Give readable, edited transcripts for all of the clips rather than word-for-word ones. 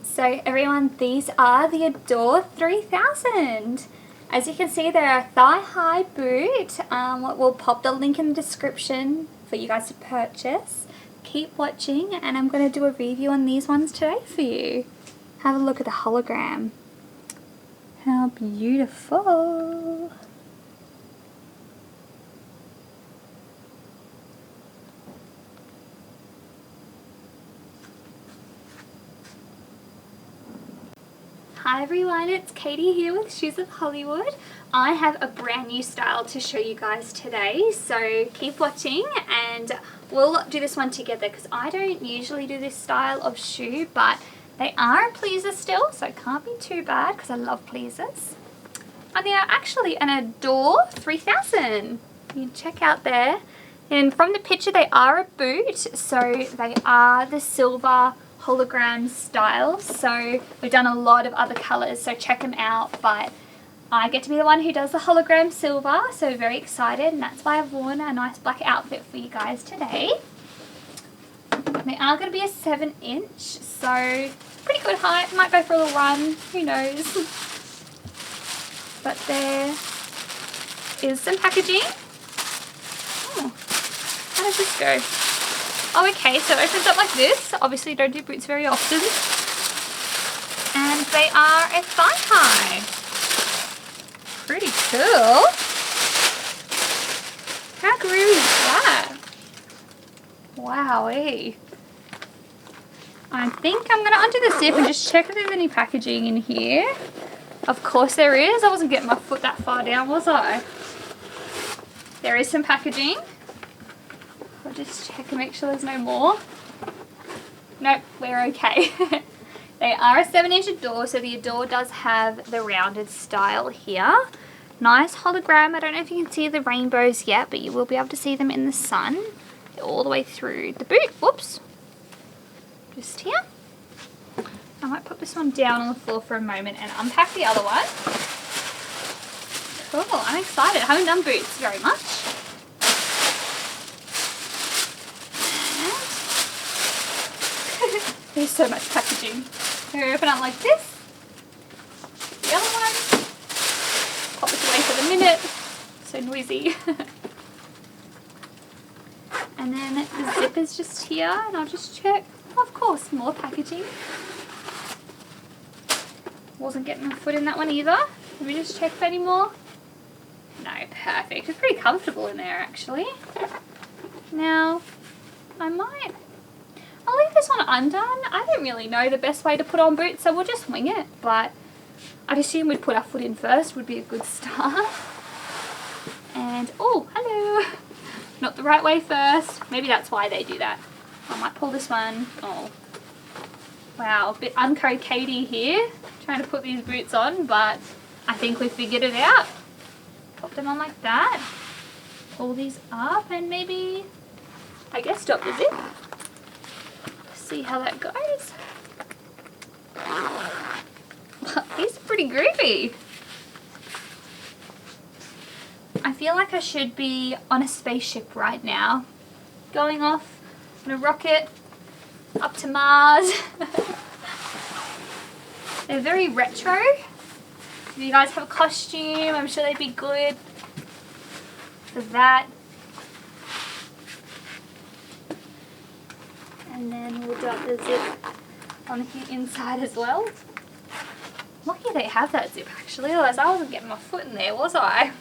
So everyone, these are the ADORE-3000. As you can see, they're a thigh-high boot. We'll pop the link in the description for you guys to purchase. Keep watching, and I'm going to do a review on these ones today for you. Have a look at the hologram. How beautiful. Hi everyone, it's Katie here with Shoes of Hollywood. I have a brand new style to show you guys today, so keep watching and we'll do this one together because I don't usually do this style of shoe, but they are a pleaser still, so it can't be too bad because I love pleasers. And they are actually an ADORE-3000. You can check out there. And from the picture, they are a boot, so they are the silver hologram style. So we've done a lot of other colors, so check them out. But I get to be the one who does the hologram silver, so very excited, and that's why I've worn a nice black outfit for you guys today. They are going to be a 7-inch, so pretty good height. Might go for a little run, who knows. But there is some packaging. Oh, how does this go? Oh, okay, so it opens up like this. Obviously, don't do boots very often. And they are a thigh-high. Pretty cool. How groovy is that? Wowee. I think I'm going to undo the zip and just check if there's any packaging in here. Of course there is. I wasn't getting my foot that far down, was I? There is some packaging. I'll just check and make sure there's no more. Nope, we're okay. They are a 7-inch Adore, so the Adore does have the rounded style here. Nice hologram. I don't know if you can see the rainbows yet, but you will be able to see them in the sun. They're all the way through the boot. Whoops. Just here. I might put this one down on the floor for a moment and unpack the other one. Cool, I'm excited. I haven't done boots very much. There's so much packaging. We open up like this. The other one. Pop this away for the minute. So noisy. And then the zip is just here, and I'll just check. Oh, of course, more packaging. Wasn't getting my foot in that one either. Let me just check for any more. No, perfect. It's pretty comfortable in there actually. Now, I'll leave this one undone. I don't really know the best way to put on boots, so we'll just wing it. But I'd assume we'd put our foot in first would be a good start. And, oh, hello. Not the right way first. Maybe that's why they do that. I might pull this one. Oh, wow, a bit unco Katie here. Trying to put these boots on, but I think we figured it out. Pop them on like that. Pull these up and maybe, I guess, stop the zip. See how that goes. These are pretty groovy. I feel like I should be on a spaceship right now, going off on a rocket up to Mars. They're very retro. If you guys have a costume, I'm sure they'd be good for that. And then we'll do up the zip on the inside as well. Lucky they have that zip actually, otherwise I wasn't getting my foot in there, was I?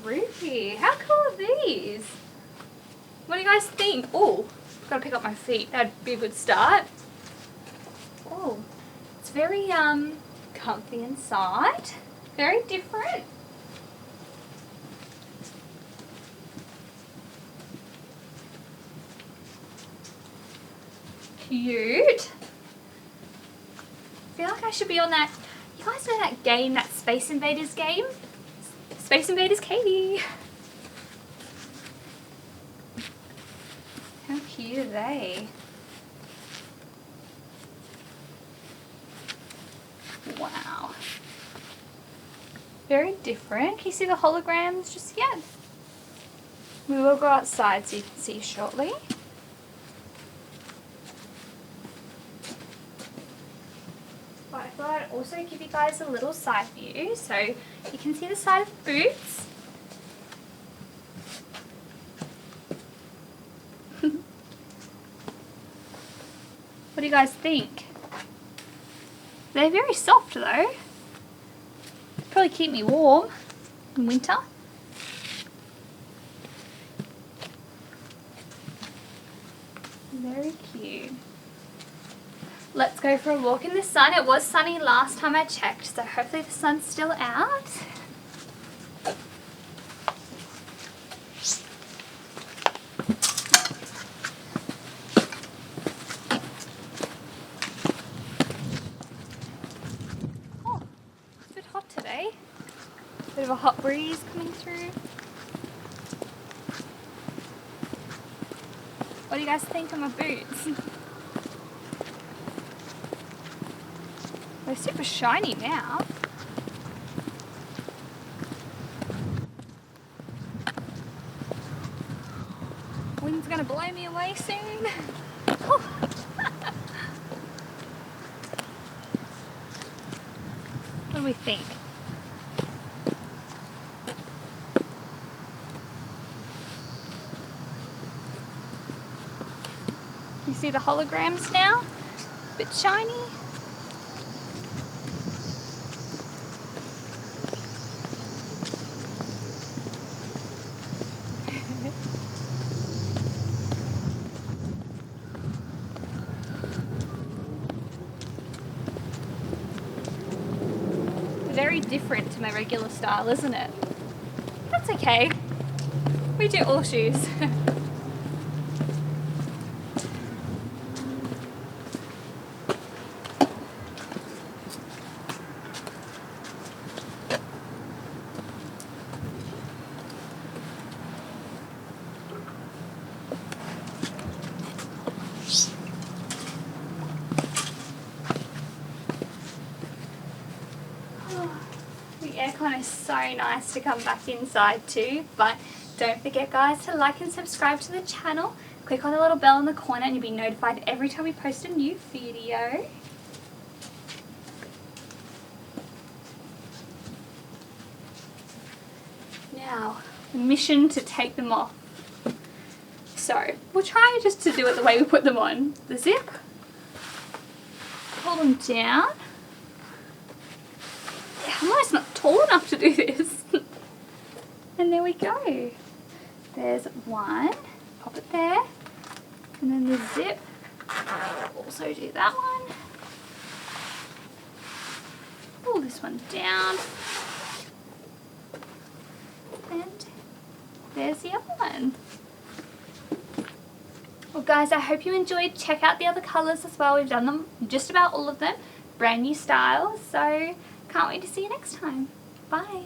Groovy. How cool are these? What do you guys think? Oh, gotta pick up my feet. That'd be a good start. Oh, it's very comfy inside. Very different. Cute. I feel like I should be on that. You guys know that game, that Space Invaders game? Space Invaders Katie. How cute are they? Wow. Very different. Can you see the holograms just yet? We will go outside so you can see shortly. also give you guys a little side view so you can see the side of the boots. What do you guys think? They're very soft though. Probably keep me warm in winter. Very cute. Let's go for a walk in the sun. It was sunny last time I checked, so hopefully the sun's still out. Oh, it's a bit hot today. Bit of a hot breeze coming through. What do you guys think of my boots? They're super shiny now. Wind's gonna blow me away soon. What do we think? You see the holograms now? A bit shiny. Very different to my regular style, isn't it? That's okay. We do all shoes. The aircon is so nice to come back inside too, but don't forget guys to like and subscribe to the channel. Click on the little bell in the corner and you'll be notified every time we post a new video. Now, mission to take them off. So, we'll try just to do it the way we put them on. The zip, pull them down. I'm almost not tall enough to do this. And there we go. There's one. Pop it there. And then the zip. Also do that one. Pull this one down. And there's the other one. Well guys, I hope you enjoyed. Check out the other colours as well. We've done them, just about all of them. Brand new styles. So can't wait to see you next time. Bye.